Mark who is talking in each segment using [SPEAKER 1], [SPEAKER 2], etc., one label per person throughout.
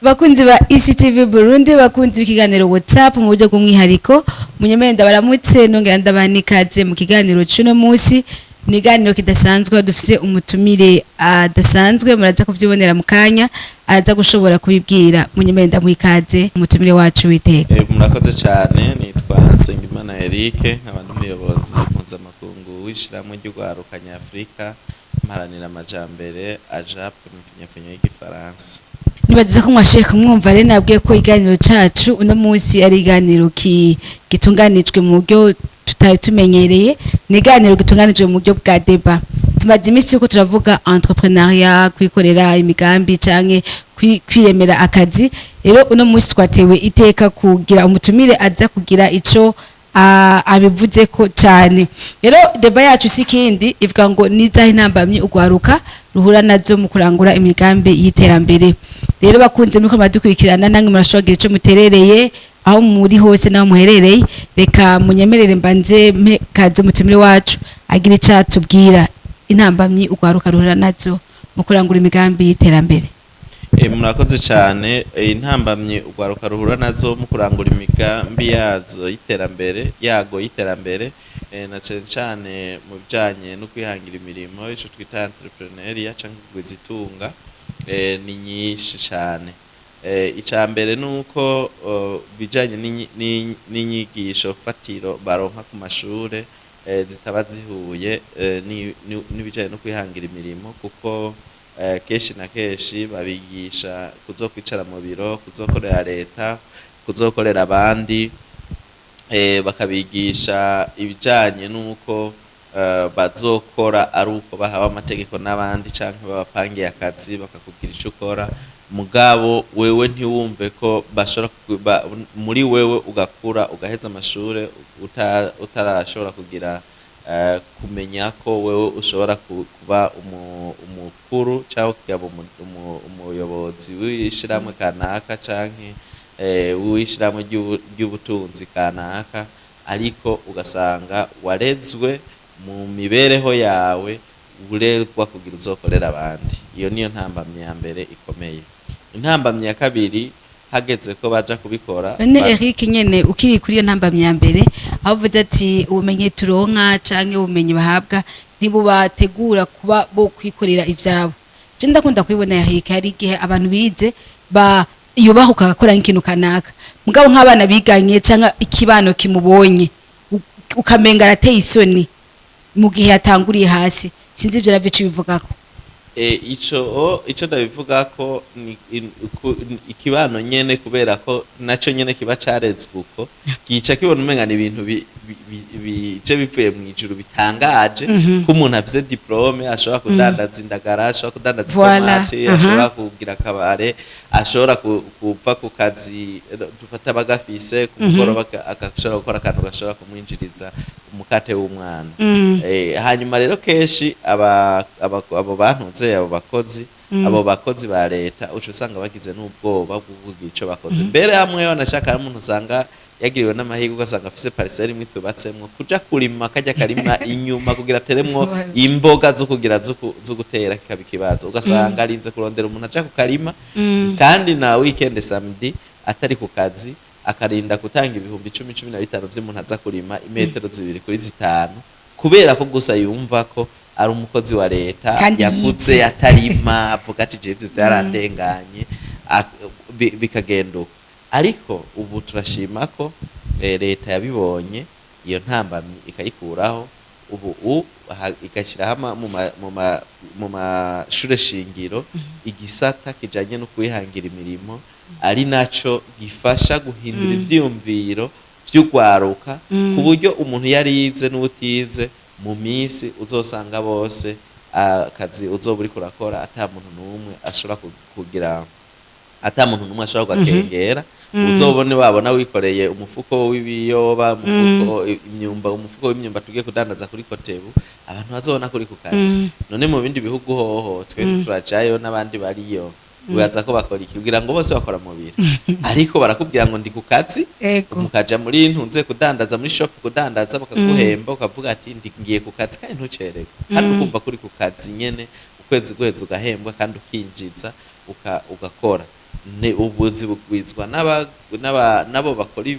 [SPEAKER 1] Bakunzi ba ECTV Burundi, bakunzi b'ikiganiro WhatsApp mu buryo bw'umwihariko, munyemenda baramutse nongera ndabanikaze mu kiganiro cy'uno munsi. Ni iganiro kidasanzwe dufise umutumire adasanzwe, muraza kuvyibonera mu kanya, araza gushobora kubibwira. Munyemenda mwikaze umutumire wacu witeka.
[SPEAKER 2] Murakoze cyane, nitwa Nsengimana Eric, nk'abantu umuyobozi mpuzamakungu w'ishirahamwe ry'urwaruka nyafrika mparanira amajambere AJAP mu kinyapfunyo y'igifaransa.
[SPEAKER 1] Nibagize ko mwashiye kumwumva rero nabwiye ko iganiro cacu uno munsi ari iganiro gitunganijwe mu buryo tutari tumenyereye, ni iganiro gitunganijwe mu buryo bwa deba. Tumaze iminsi yuko turavuga entrepreneuriat, kwikorera imigambi canke kwiremera akazi. Rero uno munsi twatewe iteka kugira umutumire aza kugira ico abivuze ko cyane. Rero deba yacu sikindi ivuga ngo nizaho intambamye ugwaruka ruhura nazo mu kurangura imigambi y'iterambere. Rero bakunze muri ko madukurikirana nange murashogira ico muterereye aho muri hose naho muherereye. Reka munyemerere mbanze kaze umutumire wacu agira icatubwira intambamye ugwaruka ruhura nazo mu kurangura imigambi y'iterambere.
[SPEAKER 2] Murakoze cyane. Intambamye ugwaruka ruhura nazo mu kurangura imigambi yazo y'iterambere na cyane mu bijanye no kwihangira imirimo, ico twita entrepreneuria canke kugwizitunga, ni nyinshi cyane. Icambere nuko bijanye n'inyigisho fatiro baronka ku mashure zitaba zihuye n'ibijanye no kwihangira imirimo, kuko keshi na keshi babigisha kuzokwicara mu biro, kuzokorera leta, kuzokorera abandi, bakabigisha ibijanye nuko bazokora ari uko bahawe amategeko n'abandi canke babapangiye akazi bakakubwira ico ukora, mugabo wewe ntiwumve ko bashobora muri wewe ugakura ugaheza amashure utarashobora kugira kumenya ko wewe ushobora kuba umukuru cyangwa kugaba umuyobozi w'ishiramwe kanaka canke w'ishiramwe ry'ubutunzi kanaka, ariko ugasanga warezwe mu mibereho yawe urerwa kugira uzokorera abandi. Iyo niyo ntambamye ya mbere ikomeye. Intambamye ya kabiri hageze ko baja kubikora.
[SPEAKER 1] None Eric nyene ukiri kuri iyo ntambamye ya mbere aho uvuze ati ubumenyi turonka canke ubumenyi bahabwa ntibubategura kuba bo kwikorera ivyabo. Je ndakunda kwibona Eric, hari igihe abantu bize yubahuka gakora ikintu kanaka, mugabo nk'abana biganye canke ikibano kimubonye ukamenga arateye isoni mu gihe yatanguriye hasi. Sinzi ivyo ravice bivugako.
[SPEAKER 2] Ico ndabivuga ko ikibano nyene, kubera ko naco nyene kiba carezwe uko gica kibona umenga ni ibintu bice bivuye mu ijuru bitangaje, ko umuntu afise diplome ashobora kudandaza indagara, ashobora kudandaza tomate, ashobora kugira akabare, ashobora kuva ku kazi dufata bagafise ku mugoroba agashobora gukora akantu gashobora kumwinjiriza umukate w'umwana. Hanyuma rero keshi abo bantuze abo bakozi ba leta uco usanga bagize n'ubwoba bwo kugira ico bakoze. Mbere hamwe wanashaka umuntu usanga yagiriwe n'amahirwe ugasanga afise parcelle imwe tubatsemwo kuja kurima kajya karima inyuma kugira teremwo imboga zo kugira zo gutera kikaba ikibazo, ugasanga arinze kurondera umuntu aja ku karima kandi na weekend samedi atari ku kazi, akarinda gutanga ibihumbi 10-15 vy'umuntu aza kurima imetero 2 kuri 5, kubera ko gusa yumva ko ari umukozi wa leta yavuze atarima, avuga ati je vyarandenganye bikagenduka. Ariko ubu turashima ko leta yabibonye iyo ntambamye ikayikuraho, ubu igashira mu mashure shingiro igisata kijanye no kwihangira imirimo, ari naco gifasha guhindura ivyiyumviro vy'ugwaruka, ku buryo umuntu yarize n'ubutize mu minsi uzosanga bose akazi uzoba uriko urakora ata muntu n'umwe ashobora kugira, ata muntu n'umwe ashobora kugakengera. Uzobone babona wikoreye umufuko w'ibiyoba, umufuko w'imyumba tugiye kudandaza kuri Kotebu, abantu bazobona kuri ku kazi. None mu bindi bihugu hoho twese turajayo n'abandi bariyo, ubaza ko bakora iki kugira ngo bose bakora mu biro, ariko barakubwira ngo ndi ku kazi, mukaja muri ntunze kudandaza muri shop kudandaza, bakaguhemba ukavuga ati ngiye ku kazi kandi ntucererwe, kandi ukumva kuri ku kazi nyene ukwezi guheza ugahembwa kandi ukinjiza ugakora. ubuzi bugwizwa nabo bakora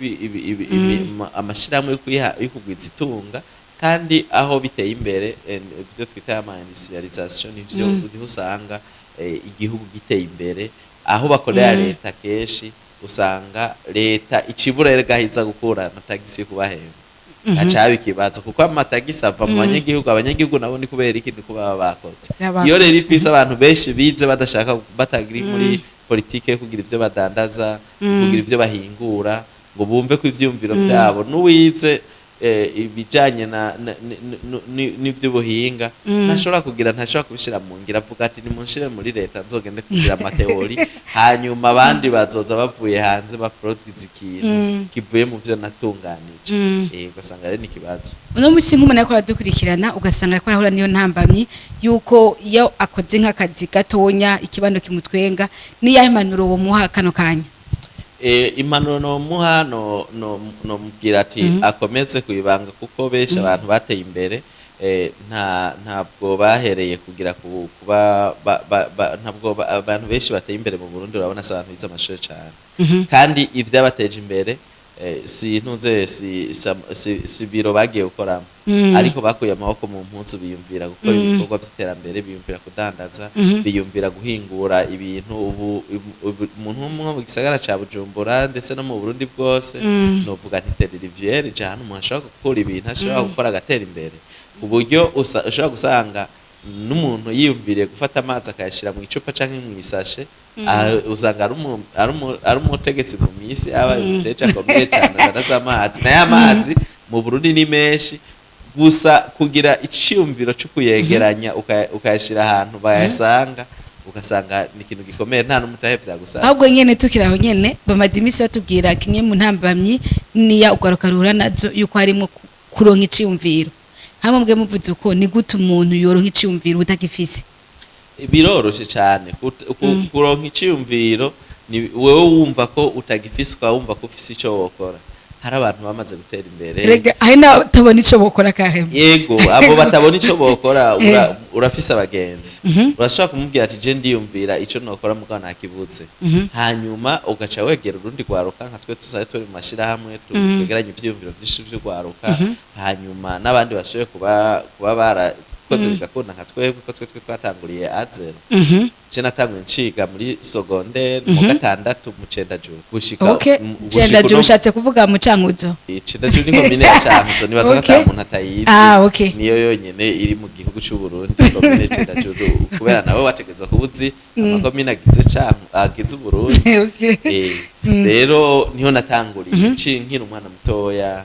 [SPEAKER 2] amashirahamwe yo kugwiza itunga, kandi aho biteye imbere ibyo twita ama industrialisation ivyo niho usanga igihugu giteye imbere. Aho bakorera leta keshi usanga leta icibura gahiza gukura amatagisi yo kubahemba acabe ikibazo, kuko amatagisi ava mu abanyagihugu nabo ni kubera ikintu kuba bakoze. Iyo rero twise abantu benshi bize badashaka batagiri muri politike yo kugira ivyo badandaza, kugira ivyo bahingura, ngo bumve ko ivyumviro vyabo n'uwize ibijanye n'ivyo buhinga ntashobora kubishira mu ngira, avuga ati nimunshire muri leta nzogende kugira amateori hanyuma abandi bazoza bavuye hanze baproduce ikintu kivuye mu vyo natunganije. Ugasanga rero ni ikibazo.
[SPEAKER 1] Uno musi nk'umuntu ariko aradukurikirana ugasanga ariko arahura niyo ntambamyi yuko iyo akoze nk'akazi gatonya ikibando kimutwenga niyahe impanuro wo muha kano kanya?
[SPEAKER 2] Impanuro nomuha no mubwira ati akomeze kuyibanga, kuko benshi abantu bateye imbere ntabwo bahereye kugira kuba ntabwo abantu benshi bateye imbere mu Burundi urabona se abantu bize amashuri cyane, kandi ivyabateje imbere si biro bagiye gukoramo, ariko bakuye amaboko mu mpunzu biyumvira gukora ibikorwa by'iterambere, biyumvira kudandaza, biyumvira guhingura ibintu. Umuntu umwe mu gisagara ca Bujumbura ndetse no mu Burundi bwose novuga nti Teleriviere jana umuntu ashobora gukora ibintu, ashobora gukora agatera imbere, uburyo ushobora gusanga n'umuntu yiyumviriye gufata amazi akayashira mu icupa canke mu isashe, usanga ari umutegetsi mu misi aba umuteja akomeye cyane baraza amazi. Nayo amazi mu Burundi ni menshi, gusa kugira iciyumviro cyo kuyegeranya ukayashira ahantu bayasanga, ugasanga ni ikintu gikomeye nta n'umutahe vyagusanga.
[SPEAKER 1] Ahubwo nyene tukiraho nyene bamaze imisi batubwira kimwe mu ntambamyi niya ugaruka ruhura nazo yuko harimo kuronka iciyumviro. Hamwe mbwe muvuze uko ni gute umuntu yoronka iciyumviro utagifise?
[SPEAKER 2] Biroroshe cyane kuronka iciyumviro, ni wewe wumva ko utagifise, wumva ko ufise ico wokora. Hari abantu bamaze gutera imbere,
[SPEAKER 1] rega ahe na tabona ico bokora kahema.
[SPEAKER 2] Yego abo batabona ico bokora urafise abagenzi, urashobora kumubwira ati je ndiyumvira ico nokora mugabo nakibutse, hanyuma ugaca wegera urundi gwaruka nka twe tusaye turi mu mashira hamwe tugeranye ivyumviro vyinshi vyo gwaruka, hanyuma n'abandi bashoboye kuba barakoze bigakunda nka twebwe ko twe twatanguriye azero. Je natanguye nciga muri secondaire mu gatandatu mu Cendajuru gushika
[SPEAKER 1] Cendajuru ushatse kuvuga mu Cankuzo.
[SPEAKER 2] Cendajuru ni komine ya Cankuzo, nibaza ko umuntu atayizi, niyo yonyene iri mu gihugu c'u Burundi, komine Cendajuru, kubera nawe wategezwa kubuzi amakomine agize Burundi. Rero niho natanguriye nkiri umwana mutoya,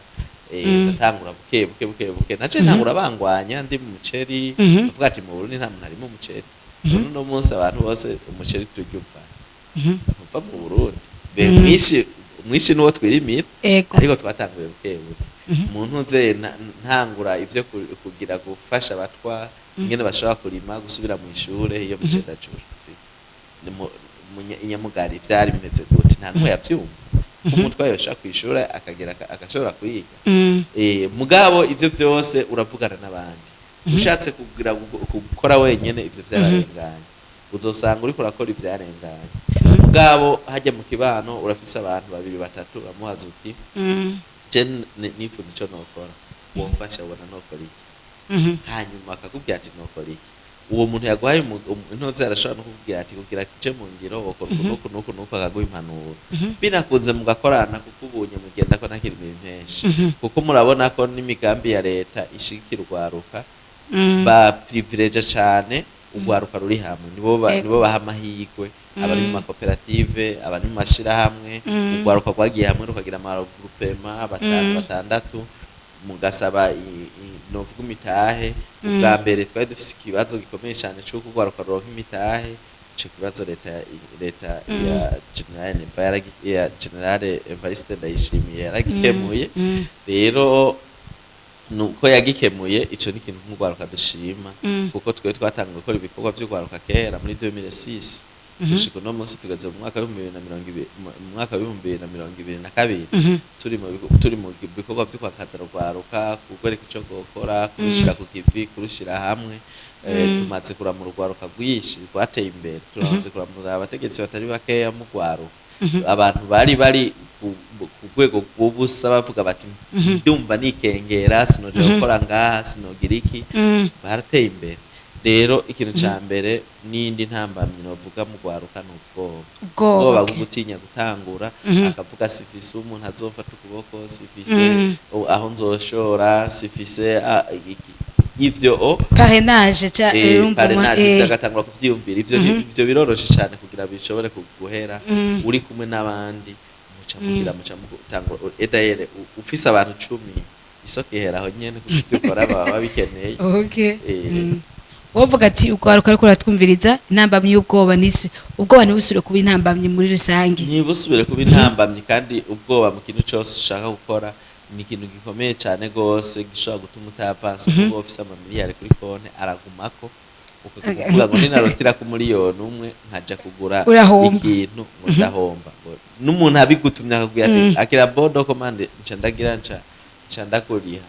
[SPEAKER 2] natangura buke naje ntangura bangwanya ndi mu muceri, bavuga ati mu Burundi nta muntu ari mu muceri. Uno munsi abantu bose umuceri turyumva uva mu Burundi, mwishi nuwo twirimira, ariko twatanguye buke umuntu nze ntangura ivyo kugira gufasha abatwa ingene bashobora kurima, gusubira mu ishure iyo mu Cendajuru inyamugari vyari bimeze gute, nta numwe yavyumva. Umutwa yoshaka kwishura agashobora kwiga, mugabo ivyo vyose uravugana n'abandi. Ushatse kugira gukora wenyene ivyo vyararenganye, uzosanga uriko urakora ivyarenganye. Mugabo hajya mu kibano urafise abantu babiri batatu bamuhaza uti je nifuza ico nokora, womfasha ubona nokora iki, hanyuma akakubwira ati nokora iki. Uwo muntu yaguhaye intozi arashobora no kukubwira ati kugira kije mu ngiro ukora nuko akaguha impanuro. Binakunze mugakorana kuko ubunye mugenda ko ntakiri ibintu menshi, kuko murabona ko n'imigambi ya leta ishikira urwaruka ba privilege cyane urwaruka ruri hamwe, nibo baha amahirwe abari mu makoperative, abari mu mashira hamwe. Urwaruka rwagiye hamwe rukagira amagroupement batandatu, mugasaba novuga imitahe. Ubwa mbere twari dufise ikibazo gikomeye cyane cyo urwaruka ruronka imitahe. Ico kibazo leta ya General Evariste Ndayishimiye yaragikemuye. Rero nuko yagikemuye, ico ni ikintu nk'urwaruka dushima, kuko twe twatangiye gukora ibikorwa by'urwaruka kera muri 2006. gushika no munsi tugeze mu mwaka wa 2022 turi mu bikorwa byo kwakatara rwaruka kugwereka ico gukora kurushira ku kivi kurushira hamwe tumaze kuramura urwaruka rwishi rwateye imbere turanze kuramura abategetsi batari bakeya mu rwaruka abantu bari ku rwego rw'ubusa bavuga bati ndumva nikengera sinoje gukora ngaha sinogira iki barateye imbere rero ikintu ca mbere n'indi ntambamye novuga mu rwaruka n'ubwoba bwo gutinya gutangura akavuga sifise umuntu azofata ukuboko sifise aho nzoshora sifise ivyo
[SPEAKER 1] parrainage
[SPEAKER 2] agatangura kuvyiyumvira ivyo biroroshe cyane kugira bishobore kuguhera uri kumwe n'abandi muca mutangura edayere ufise abantu 10 isoko iheraho nyene kuvyo ukora baba babikeneye
[SPEAKER 1] wovuga ati ukwaruka ariko ratwumviriza intambamye y'ubwoba nisi ubwoba ntibusubire kuba intambamye muri rusange
[SPEAKER 2] ntibusubire kuba intambamye kandi ubwoba mu kintu cyose ushaka gukora ni ikintu gikomeye cyane gose gishobora gutuma utavansa kuko ofisa amamiliyari kuri konti aragumako ukavuga ngo ninarotira ku miliyoni umwe nkaja kugura ikintu ngo ndahomba n'umuntu abigutumye akakubwira ati akira bodo commande nca ndagira nca ndakuriha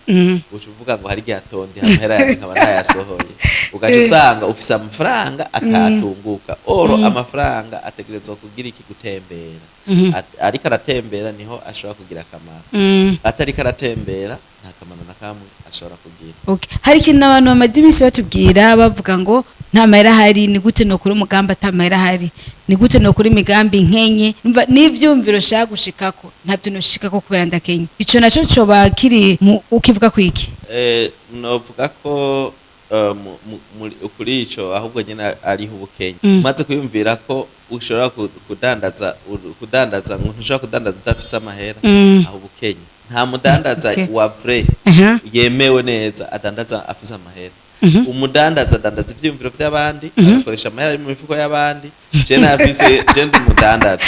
[SPEAKER 2] ucuvuga ngo hari gihatonde hamera yawe nkaba nayasohoye ugaca usanga ufise amafaranga akatunguka oro amafaranga ategerezwa kugira iki gutembera ariko aratembera niho ashobora kugira akamaro atariko aratembera nta kamaro na kamwe ashobora kugira
[SPEAKER 1] hari ikintu abantu bamaze iminsi batubwira bavuga ngo nta mahera hari ni gute no kuri umugambi atamahera hari ni gute no kuri imigambi nkenye n'ivyumviro shaka gushikako ntabyo noshikako kubera ndakenye ico naco coba kiri ukivuga kwiki
[SPEAKER 2] novuga ko kuri ico ahubwo nyene ariho ubukenye maze kuyumvira ko ushobora kudandaza ngo ntushobora kudandaza udafise amahera aho ubukenye nta mudandaza wa vrai yemewe neza adandaza afise amahera umudandaza adandaza ivyumviro vy'abandi agakoresha amahera ari mu mifuko y'abandi je ndi umudandaza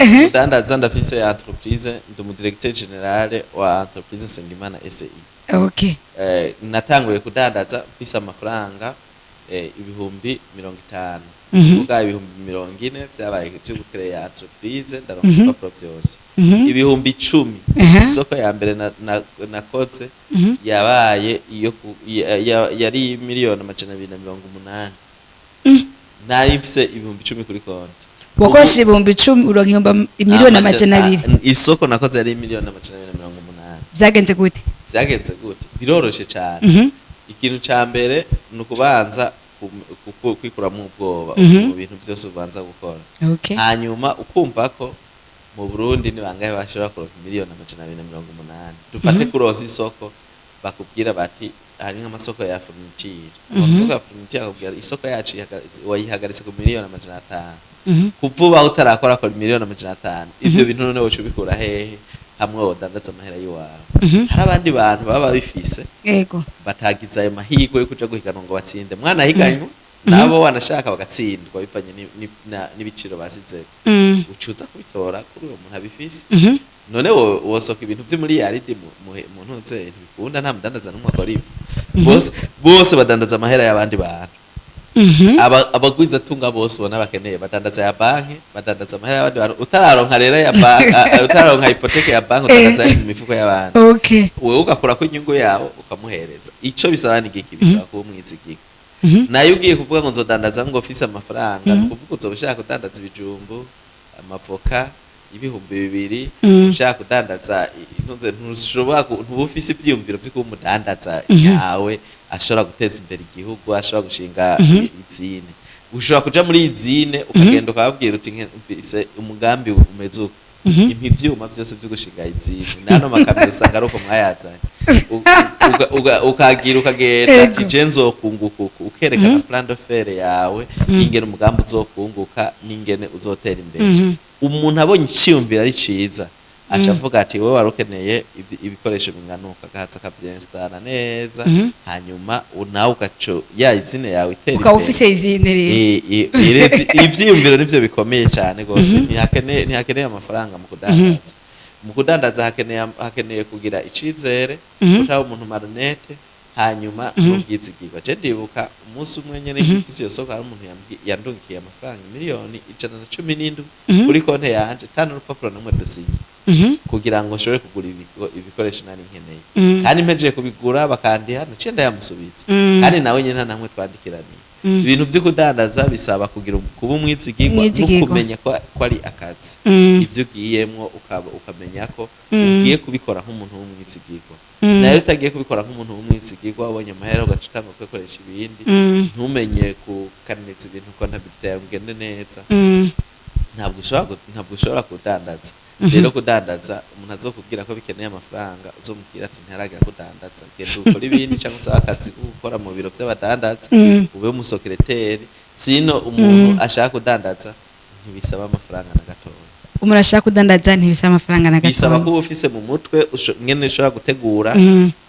[SPEAKER 2] umudandaza ndafise entreprise ndi umudirecteur general wa entreprise Sengimana SI natanguye kudandaza mfise amafaranga ibihumbi 50 uvuga ibihumbi 40 vyabaye cyo gucreate entreprise ndaronka ibipapuro vyose ibihumbi 10 isoko ya mbere nakoze yabaye iyo yari miliyoni 280 nari mfise ibihumbi 10 kuri konti
[SPEAKER 1] wakoresheje ibihumbi 10 uronka miliyoni 200
[SPEAKER 2] isoko nakoze yari miliyoni 280
[SPEAKER 1] vyagenze gute
[SPEAKER 2] biroroshe cyane ikintu ca mbere nukubanza kwikura mu bwoba mu bintu byose ubanza gukora hanyuma ukumva ko mu Burundi ni bangahe bashobora kuronka miliyoni 280 dufate kuroza isoko bakubwira bati hari nk'amasoko ya furniture amasoko ya furniture akubwira isoko yacu wayihagaritse ku miliyoni 500 kuvuba utarakora ko miliyoni 500 ivyo bintu none wocu bikura hehe hamwe wodandaza amahera yiwawe hari abandi bantu baba bifise batagize ayo mahirwe yo kuja guhiganwa ngo batsinde mwana higanywe nabo wanashaka bagatsindwa bivanye n'ibiciro basize ucuza kubitora kuri uwo muntu abifise none wosoka ibintu byo muri yaridi mu ntuze ntibikunda nta mudandaza n'umwe akora ivyo bose badandaza amahera y'abandi bantu abagwiza tunga bose ubona bakeneye badandaza ya banki badandaza amahera y'abandi bantu utararonka rero ya banki utararonka hypothèque ya banki udandaza mu mifuko y'abandi wewe ugakora ko inyungu yawo ukamuhereza ico bisaba ni giki bisaba ko umwizigika nayo ugiye kuvuga ngo nzodandaza ngo ofise amafaranga kuvuga uzobushaka kudandaza ibijumbu amavoka ibihumbi 2 ushaka kudandaza intuze ntushobora ntubufise ivyumviro byo kumudandaza yawe ashobora guteza imbere igihugu ashobora gushinga izine ushobora kuja muri izine ukagenda ukababwira uti nk'ise umugambi umeze uko ivyuma byose byo gushinga izine nano makamera usanga ari uko mwayazanye ukagira ukagenda ati jenzo kunguka ukerekana plan d'affaires yawe ingene umugambi uzokunguka n'ingene uzotera imbere umuntu abonye iciyumvira ari ciza aca avuga ati wowe warukeneye ibikoresho binganuka gahatsa kavyinstana neza hanyuma nawe ugaco ya izine yawe itera
[SPEAKER 1] ukaba ufise izine
[SPEAKER 2] rero ivyiyumviro nivyo bikomeye cyane gose ntihakeneye amafaranga mu kudandaza hakeneye kugira icizere utaba umuntu maronete hanyuma n'ubwizigirwa. Je ndibuka umunsi umwe nyene ngifise iyo soko hari umuntu yandungikiye amafaranga miliyoni 117 kuri konte yanje tano n'urupapuro namwe dusinye kugira ngo nshobore kugura ibikoresho nari nkeneye, kandi mpejeje kubigura bakandiha naciye ndayamusubiza, kandi nawe nyene nta namwe twandikiraniye. Ibintu vyo kudandaza bisaba kugira kuba umwizigirwa no kumenya ko ari akazi, ivyo ugiyemwo ukamenya ko ugiye kubikora nk'umuntu w'umwizigirwa. Nayo utagiye kubikora nk'umuntu w'umwizigirwa ubonye amahera ugaca utanga gukoresha ibindi, ntumenye kukaniriza ibintu ko ntabiteye ngende neza, ntabwo ushobora kudandaza. Rero kudandaza umuntu azokubwira ko bikeneye amafaranga uzomubwira ati ntaragira kudandaza, genda ukora ibindi cyangwa se akazi gukora mu biro by'abadandaza, ube umusekreteri. Sino umuntu ashaka kudandaza ntibisaba amafaranga na gatoya.
[SPEAKER 1] Umuntu ashaka kudandaza ntibisaba amafaranga na gatoya,
[SPEAKER 2] bisaba ko ufise mu mutwe ngene ushobora gutegura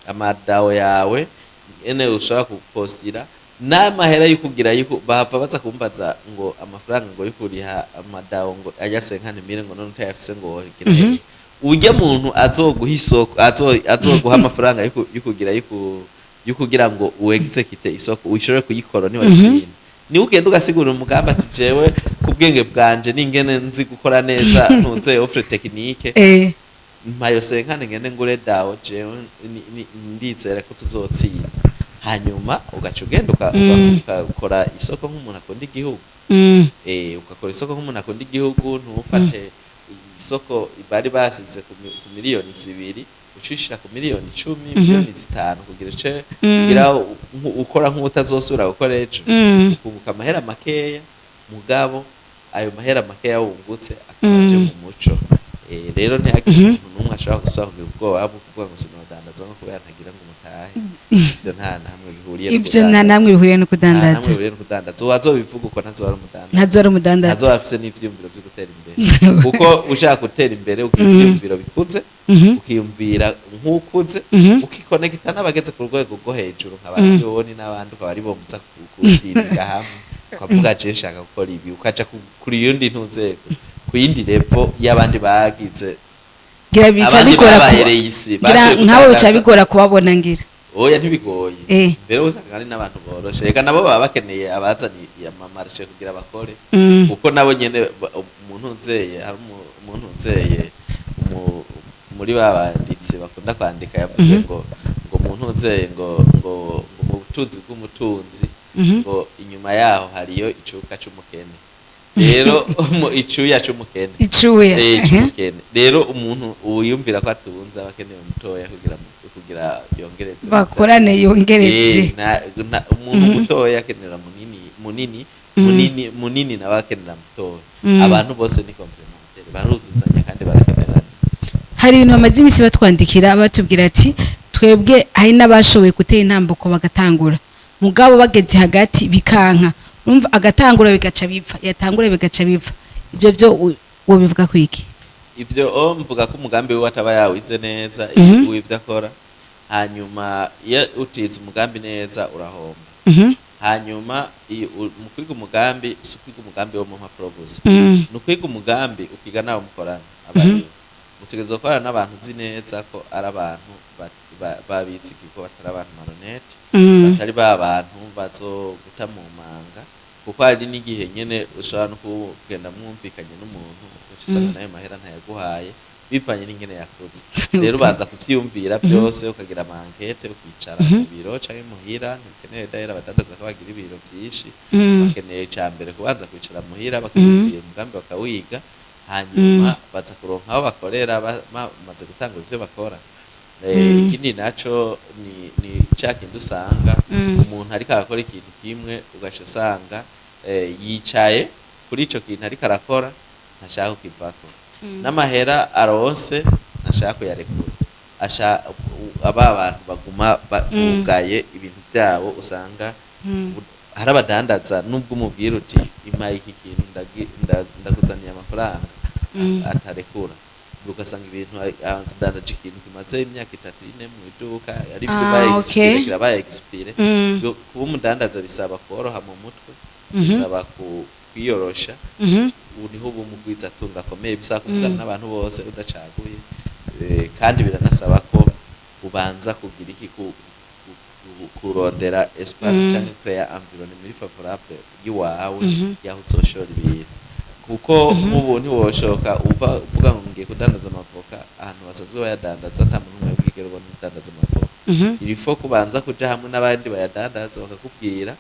[SPEAKER 2] amadao yawe, ngene ushobora kupostira n'amahera y'ukugira yuko bahava baza kumbaza ngo amafaranga ngo y'ukuriha amadao ngo ajya 50,000 ngo none utayafise ngo wogira ujya muntu azoguha isoko azoguha amafaranga y'ukugira ngo uexecute isoko wishore kuyikora ni wazina ni ugenda ugasigura umugambi ati jewe kubwenge bwanje n'ingene nzi gukora neza ntunze offre technique mpayo 50 ngene ngure dao jewe ndizera ko tuzotsinda. Hanyuma ugaca ugenda ukakora isoko nk'umuntu akunda igihugu, ugakora isoko nk'umuntu akunda igihugu, ntufate isoko bari basize ku miliyoni 2 ucishira ku miliyoni 10 miliyoni 5 kugira ce kugira ukora nk'utazosubira gukora ejo, ukunguka amahera makeya mugabo ayo mahera makeya wungutse akaje mu muco. Rero ntihagire umuntu n'umwe ashobora gusubira kugira ubwoba bwo kuvuga ngo sinodandaza nko kubera ntagira ngo mutahe. Ivyo nta namwe bihuriye
[SPEAKER 1] no kudandaza.
[SPEAKER 2] Uwazobivuga uko ntazora umudandaza.
[SPEAKER 1] Ntazora umudandaza.
[SPEAKER 2] Ntazora afise n'ivyumviro byo gutera imbere. Kuko ushaka gutera imbere ukivyumviro bikuze, ukiyumvira nk'ukuze, ukikonekita n'abageze ku rwego rwo hejuru nk'abasiyoni n'abandi ukaba ari bo muza kutinda hamwe. Ukavuga je nshaka gukora ibi ukaja kuri yundi ntuzego kuyindi level y'abandi bagize
[SPEAKER 1] gira bica bigora nk'abo bica bigora kubabona ngira.
[SPEAKER 2] Oya ntibigoye. Mbere usanga ari n'abantu boroshe, reka nabo baba bakeneye abazani ya mamarishe kugira bakore, kuko nabo nyene umuntu nzeye hari umuntu nzeye muri babanditse bakunda kwandika yavuze ngo umuntu nzeye ngo mu butunzi bw'umutunzi ngo inyuma yaho hariyo icuka c'umukene. Rero icuya c'umukene c'umukene. Rero umuntu uyumvira ko atunza abakeneye umutoya kugira yongereze
[SPEAKER 1] bakorane yongereze.
[SPEAKER 2] Umuntu mutoya akenera munini n'abakenera mutoya. Abantu bose ni complementaire baruzuzanya kandi barakenerana.
[SPEAKER 1] Hari ibintu bamaze imisi batwandikira batubwira ati twebwe hari n'abashoboye gutera intambuko bagatangura mugabo bageze hagati bikanka, urumva agatangura bigaca bipfa, yatangura bigaca bipfa. Ibyo byo wobivuga kwiki?
[SPEAKER 2] Ibyo mvuga ko umugambi we ataba yawize neza ivyo akora, hanyuma iyo utize umugambi neza urahomba. Hanyuma mu kwiga umugambi si kwiga umugambi wo mu mpapuro gusa, ni kwiga umugambi ukiga nawe mukorana. Mutegerezwa gukorana n'abantu uzi neza ko ari abantu babitse ko batari abantu maronete, batari abantu bazoguta mu manga, kuko hari n'igihe nyene ushobora no kugenda mwumvikanye n'umuntu ucisanga nayo mahera ntayaguhaye bivanye n'ingene yakoze. Rero ubanza kuvyumvira byose ukagira amankete ukicara mu biro canke muhira, ntikeneye daira abadandaza ko bagira ibiro vyinshi, bakeneye icambere kubanza kwicara muhira bakiyumvira umugambi bakawiga, hanyuma baza kuronka aho bakorera bamaze gutanga ivyo bakora. Ikindi naco ni cakindi usanga umuntu ariko arakora ikintu kimwe ugaca usanga yicaye kuri ico kintu ariko arakora ntashaka kukivako, n'amahera aronse ntashaka kuyarekura. Aba bantu baguma bugaye ibintu vyabo, usanga hari abadandaza nubwo umubwira uti impaye iki kintu ndakuzaniye amafaranga atarekura, ugasanga ibintu adandaje ikintu kimaze imyaka 3-4 mu iduka ari byo baye expire. Kuba umudandaza bisaba koroha mu mutwe, bisaba kwiyorosha, niho bumugwiza atunga akomeye, bisaba kuvugana n'abantu bose udacaguye, kandi biranasaba ko ubanza kugira iki kurondera espace cyangwa créer environnement favorable yiwawe yaho uzoshora ibintu kuko nk'ubu ntiwoshoka uvuga ngo ngiye kudandaza amavoka ahantu basanzwe bayadandaza ata muntu umwe bwigera ubona udandaza amavoka irifo kubanza kuja hamwe n'abandi bayadandaza bakakubwira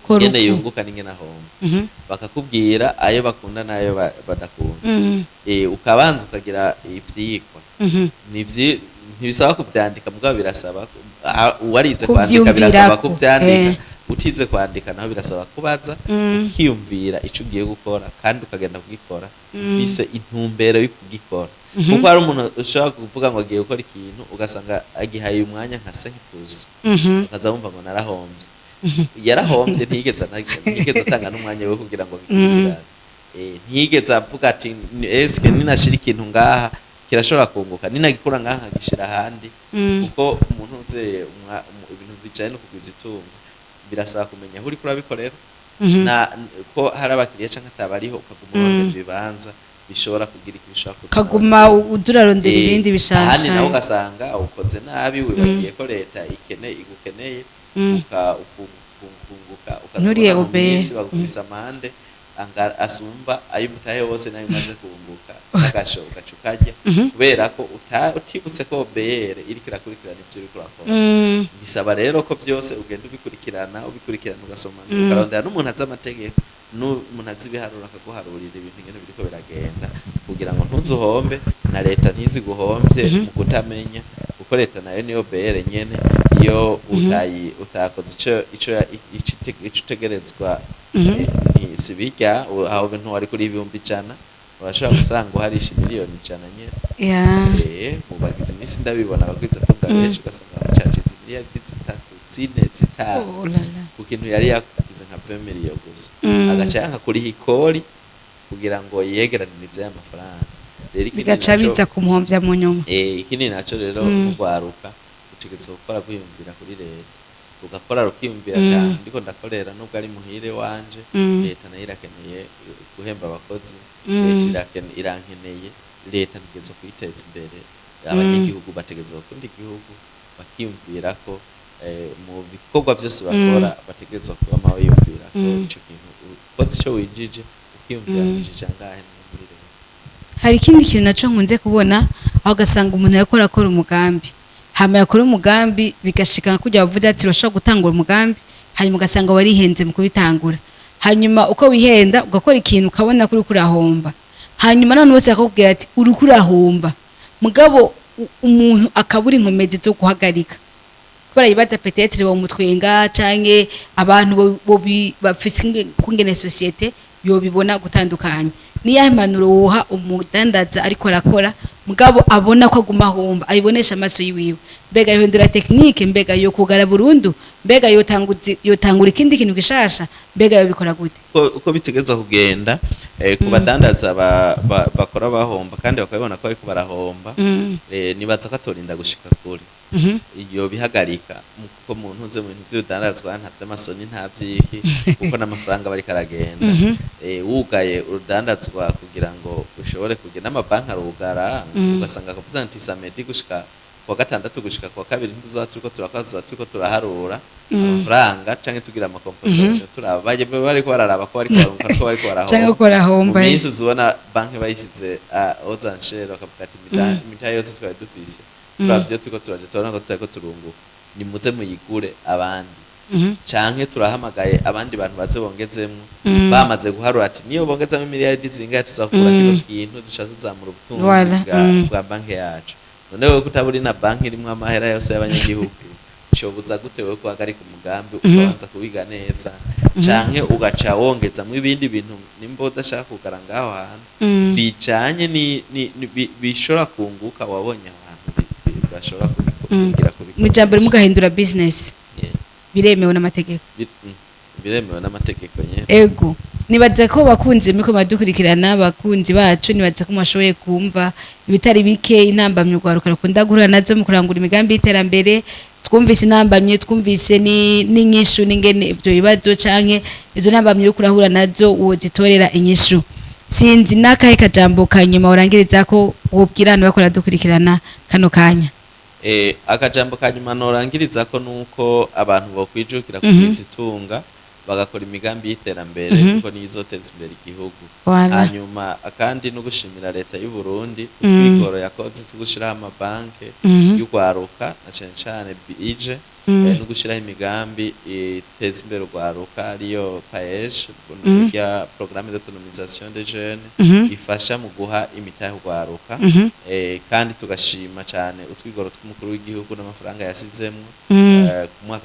[SPEAKER 2] ingene yunguka n'ingene ahomba bakakubwira ayo bakunda n'ayo badakunda ukabanza ukagira ivyigwa ntibisaba kuvyandika mugabo birasaba uwarize kwandika birasaba kuvyandika utize kwandika naho birasaba kubaza ukiyumvira ico ugiye gukora kandi ukagenda kugikora ufise intumbero yo kugikora kuko hari umuntu ushobora kuvuga ngo agiye gukora ikintu ugasanga agihaye umwanya nka 5%, ukaza wumva ngo narahombye yarahombye ntigeze atanga n'umwanya wo kugira ngo bikurikirane ntigeze avuga ati eske ninashira ikintu ngaha kirashobora kunguka ninagikura ngaha nkagishira ahandi kuko umuntu uze ibintu bijanye no kugwiza itungo birasaba kumenya aho uriko urabikorera ko hari abakiriya canke atabariho ukaguma urondera ibibanza bishobora kugira ikibishaka
[SPEAKER 1] kaguma udurarondera ibindi bishasha
[SPEAKER 2] ahandi nawe ugasanga ukoze nabi wibagiye ko leta igukeneye ukunguka
[SPEAKER 1] Nturiye
[SPEAKER 2] ukazibona mu
[SPEAKER 1] ube.
[SPEAKER 2] minsi bagukubisa amande asumba ayo umutahe wose nayo umaze kunguka n'agasho ugaca ukarya kubera ko utibutse ko OBR iriko irakurikirana ivyo uriko urakora bisaba rero ko byose ugenda ubikurikirana ugasoma ukarondera n'umuntu azi amategeko n'umuntu azi ibiharuro akaguharurira ibintu ingene biriko biragenda kugira ngo ntuzuhombe na leta ntiziguhombye mu kutamenya kuko leta nayo niyo OBR nyene iyo utakoze ico utegerezwa sibijya aho bintu wari kuri 100,000 urashobora gusanga uharisha miliyoni 100 nyene mubagize imisi ndabibona bagwiza tunga benshi ugasanga bacacize miliyoni 3 4 5 ku kintu yari yakugize nka 20 miliyoni gusa agaca yanka kuri hikori kugira ngo yegeranirize amafaranga
[SPEAKER 1] bigaca biza kumuhombya mu nyuma
[SPEAKER 2] ikindi naco rero kugwaruka utegetse gukora kwiyumvira kuri leta ugakora rukiyumvira cyane ndiko ndakorera nubwo ari muhire wanje leta nayo irakeneye guhemba abakozi leta irankeneye leta ntigeze kwiteza imbere abanyagihugu bategeze gukunda igihugu bakiyumvira ko mu bikorwa byose bakora bategeze kuba mawiyumvira ko ico kintu ukoze ico winjije ukiyumvira winjije angahe muri leta
[SPEAKER 1] hari ikindi kintu naco nkunze kubona aho gasanga umuntu yakora umugambi hama yakora umugambi bigashika kujya bavuga ati urashobora gutangura umugambi hanyuma ugasanga warihenze mu kubitangura hanyuma uko wihenda ugakora ikintu ukabona kuri kurahomba hanyuma none wese akakubwira ati uri kurahomba mugabo umuntu akabura inkomezi zo guhagarika kubera yibaza peut-être bo mutwenga canke abantu bafise kungene societe yo bibona gutandukanye niya impanuro woha umudandaza ariko arakora mugabo abona ko aguma homba ayibonesha amaso yiwiwe mbega yohindura technique mbega yo kugara burundu mbega yotangura ikindi kintu gishasha mbega yo bikora gute
[SPEAKER 2] uko bitegezwa kugenda ku badandaza bakora bahomba kandi bakabibona ko ariko barahomba nibaza ko atorinda gushika kuri iyo bihagarika kuko muntu uze mu bintu by'udandazwa nta by'amasoni nta byiki kuko n'amafaranga bari karagenda wugaye urudandazwa kugira ngo ushobore kugenda amabanki arugara ugasanga akavuza nti samedi gushika kwa gatandatu gushika kwa kabiri ntuzoba turiko turaharura amafaranga canke tugira amakompensation turabaye bariko bararaba ko bariko barahomba minsi uzubona banki bayisize ozanshero akavuga ati imitahe yose twari dufise turavyo turiko turaje tubona ko turiko turunguka nimuze muyigure abandi canke turahamagaye abandi bantu baze bongezemwo bamaze guharura ati niyo bongezamo miliyaridi zingahe tuzakura kino kintu dushaka tuzamura ubutunzi bwa banki yacu none wewe kutaburi na banki rimwe amahera yose y'abanyagihugu shobuza gute wewe kuhagarika umugambi ukabanza kubiga neza canke ugaca wongezamwo ibindi bintu nimba udashaka kugara ngaho hantu bijanye bishobora kunguka wabonye abantu bashobora kugira
[SPEAKER 1] mu jambo mugahindura business biremewe n'amategeko
[SPEAKER 2] biremewe n'amategeko nyene
[SPEAKER 1] ego nibaza ko bakunze miko badukurikirana bakunzi bacu nibaza ko mashoboye kumva ibitari bike intambamye ugwaruka rukunda guhura nazo mu kurangura imigambi y'iterambere twumvise intambamye twumvise n'inyishu n'ingene ibyo bibazo canke izo ntambamye uri kurahura nazo wozitorera inyishu sinzi nakahe kajambo kanyuma urangiriza ko wobwira abantu bakora dukurikirana kano kanya
[SPEAKER 2] akajambo kanyuma norangiriza ko nuko abantu bokwijukira kugwiza itunga bagakora imigambi y'iterambere kuko niyo izoteza imbere igihugu. Hanyuma kandi no gushimira leta y'u Burundi utwigoro yakoze tugushiraho amabanke y'ugwaruka na cyane cyane bije no gushiraho imigambi iteza imbere ugwaruka ariyo PAEJ ya programme d'autonomisation des jeunes ifasha mu guha imitahe ugwaruka kandi tugashima cyane utwigoro tw'umukuru w'igihugu n'amafaranga yasizemwe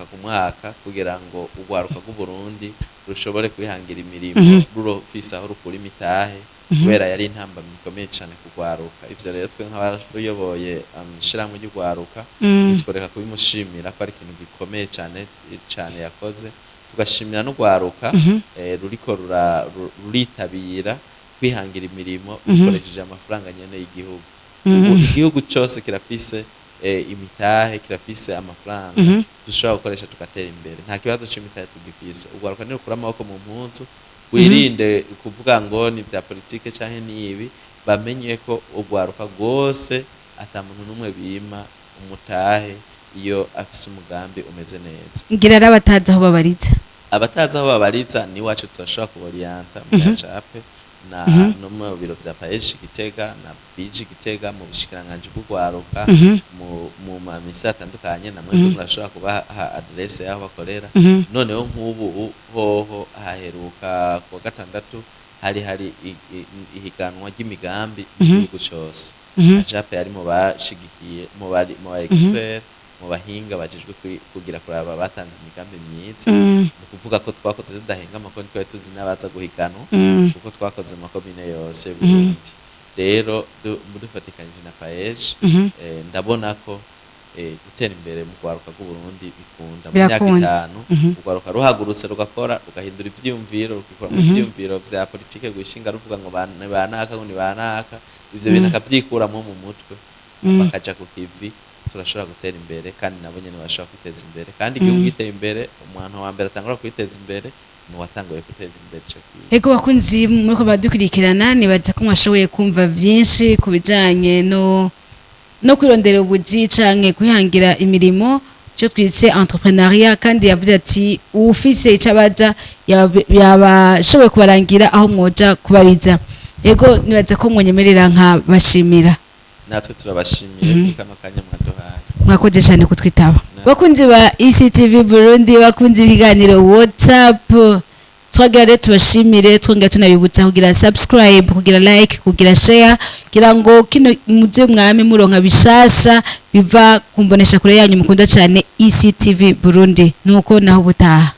[SPEAKER 2] ku mwaka kugira ngo ugwaruka rw'u Burundi rushobore kwihangira imirimo rurofisa aho rukura imitahe kubera yari intambamyi ikomeye cyane kugwaruka. Ivyo rero twe nk'abayoboye ishirahamwe ry'ugwaruka tworeka kubimushimira ko ari ikintu gikomeye cyane yakoze, tugashimira n'ugwaruka ruriko ruritabira kwihangira imirimo rukoresheje amafaranga nyene y'igihugu. Igihugu cyose kirafise imitahe, kirafise amafaranga dushobora gukoresha tugatera imbere, nta kibazo c'imitahe tugifise. Ugwaruka ni rukura amaboko mu mpunzu, wirinde kuvuga ngo ni vya politike canke nibi, bamenye ko ugwaruka rwose ata muntu n'umwe bima umutahe iyo afise umugambi umeze neza.
[SPEAKER 1] Ngira ari abatazi aho babariza,
[SPEAKER 2] abatazi aho babariza ni wacu turashobora kuboriyanta mu gacape no mu biro vya PAEJ Gitega na bije Gitega mu bushikiranganje bw'ugwaruka mu mamisa atandukanye, namwe murashobora kubaha adresse yaho bakorera. Noneho nk'ubu hoho haheruka ku gatandatu hari ihiganwa ry'imigambi igihugu cyose. Ajape ari mu bashigikiye mu expert mu bahinga bajejwe kugira kuraba batanze imigambi myiza, mu kuvuga ko twakoze tudahenga amakoni twari tuzi n'abaza guhiganwa kuko twakoze amakomine yose Burundi. Rero dufatikanyije na PAEJ ndabona ko gutera imbere mu gwaruka rw'u Burundi bikunda mu myaka 5 ugwaruka ruhagurutse rugakora rugahindura ivyiyumviro rukikora mu vyiyumviro vya politike gushinga ruvuga ngo banaka ngo ni banaka, ivyo bintu akavyikuramwo mu mutwe bakaja ku kivi. Turashobora gutera imbere kandi nabo nyene bashobora kwiteza imbere, kandi igihugu giteye imbere umuntu wa mbere atangura kwiteza imbere ni watanguye kwiteza imbere cyo kiyo.
[SPEAKER 1] Ego bakunzi muri ko badukurikirana nibaza ko mwashoboye kumva byinshi kubijanye no kwirondera ubuzi canke kwihangira imirimo cyo twitse entrepreneuriat, kandi yavuze ati ufise icabaza yabashoboye kubarangira aho mwoja kubariza. Ego nibaza ko mwenyemerera nka bashimira.
[SPEAKER 2] Natwe turabashimiye kano kanya mwaduhaye.
[SPEAKER 1] Mwakoze cyane kutwitaba. Bakunzi ba ECTV Burundi, bakunzi ibiganiro WhatsApp, twagira rero tubashimire, twongera tunabibutsa kugira subscribe, kugira like, kugira share, kugira ngo kino muze mwame muronka bishasha biva kumbonesha kure yanyu mukunda cyane ECTV Burundi. Nuko naho butaha.